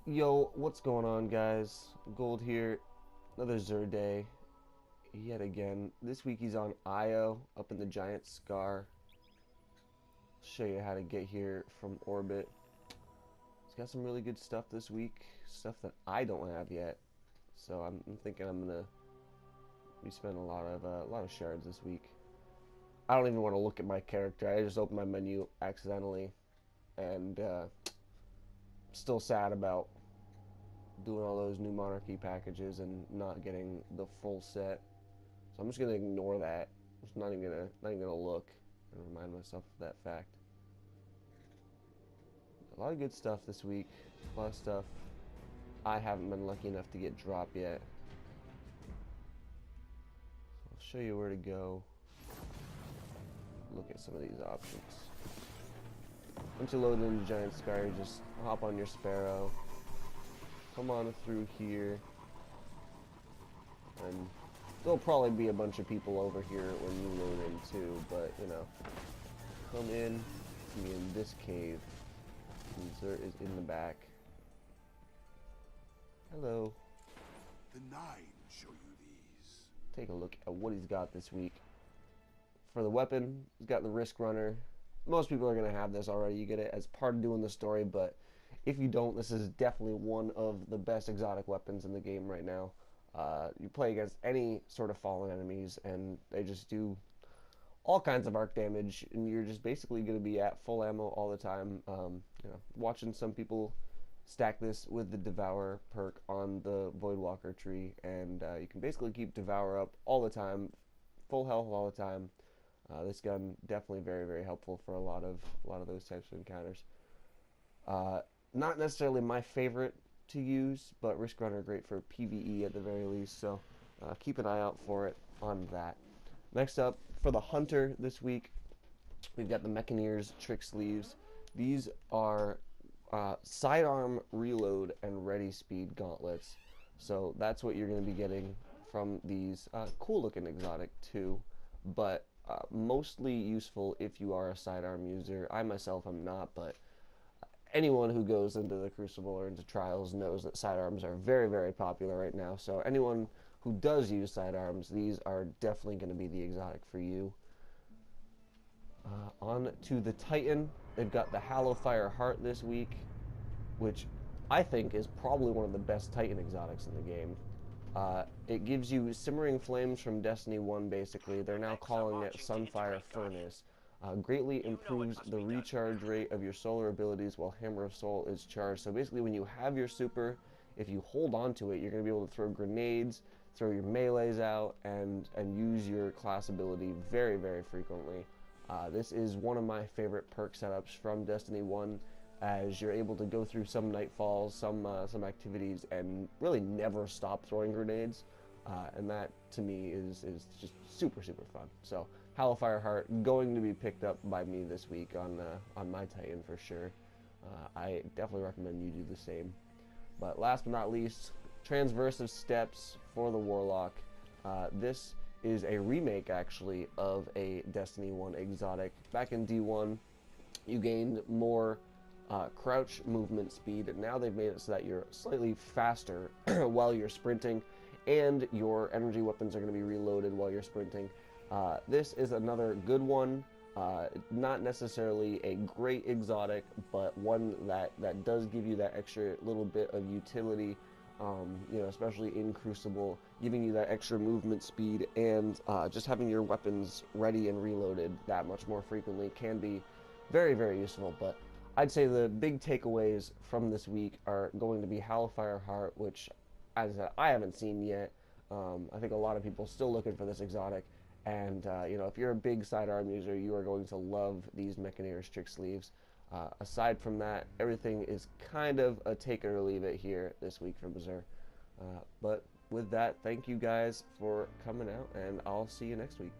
Yo, what's going on, guys? Gold here. Another XUR day yet again. This week he's on Io up in the giant scar. Show you how to get here from orbit. He's got some really good stuff this week, stuff that I don't have yet. So I'm thinking I'm gonna be spending a lot of shards this week. I don't even want to look at my character. I just opened my menu accidentally, and still sad about doing all those new monarchy packages and not getting the full set. So I'm just gonna ignore that. I'm just not even gonna look and remind myself of that fact. A lot of good stuff this week. A lot of stuff I haven't been lucky enough to get dropped yet. So I'll show you where to go. Look at some of these options. Once you load into Giant Sky, you just hop on your Sparrow, come on through here, and there'll probably be a bunch of people over here when you load in too, but you know, come in, be in this cave. XUR is in the back. Hello. The Nine show you these. Take a look at what he's got this week. For the weapon, he's got the Risk Runner. Most people are going to have this already. You get it as part of doing the story, but if you don't, this is definitely one of the best exotic weapons in the game right now. You play against any sort of fallen enemies, and they just do all kinds of arc damage, and you're just basically going to be at full ammo all the time. Watching some people stack this with the Devour perk on the Voidwalker tree, and you can basically keep Devour up all the time, full health all the time. This gun definitely very, very helpful for a lot of those types of encounters. Not necessarily my favorite to use, but Risk Runner great for PvE at the very least. So keep an eye out for it on that. Next up, for the Hunter this week, we've got the Mechaneers Trick Sleeves. These are sidearm reload and ready speed gauntlets. So that's what you're going to be getting from these cool looking exotic too, but mostly useful if you are a sidearm user. I myself am not, but anyone who goes into the Crucible or into Trials knows that sidearms are very, very popular right now. So anyone who does use sidearms, these are definitely going to be the exotic for you. On to the Titan. They've got the Hallowfire Heart this week, which I think is probably one of the best Titan exotics in the game. It gives you Simmering Flames from Destiny 1, basically. They're now calling it Sunfire Furnace. Greatly improves the recharge rate of your solar abilities while Hammer of Soul is charged. So basically, when you have your super, if you hold on to it, you're going to be able to throw grenades, throw your melees out, and use your class ability very, very frequently. This is one of my favorite perk setups from Destiny 1, as you're able to go through some nightfalls, some activities, and really never stop throwing grenades. And that, to me, is just super, super fun. So, Hallowfire Heart going to be picked up by me this week on my Titan for sure. I definitely recommend you do the same. But last but not least, Transversive Steps for the Warlock. This is a remake, actually, of a Destiny 1 exotic. Back in D1, you gained more crouch movement speed, and now they've made it so that you're slightly faster while you're sprinting, and your energy weapons are going to be reloaded while you're sprinting. This is another good one. Not necessarily a great exotic, but one that does give you that extra little bit of utility, especially in Crucible, giving you that extra movement speed, and just having your weapons ready and reloaded that much more frequently can be very, very useful. But I'd say the big takeaways from this week are going to be Hallowfire Heart, which, as I said, I haven't seen yet. I think a lot of people still looking for this exotic, and if you're a big sidearm user, you are going to love these Mechaneers Trick Sleeves. Aside from that, everything is kind of a take it or leave it here this week from XUR. But with that, thank you guys for coming out, and I'll see you next week.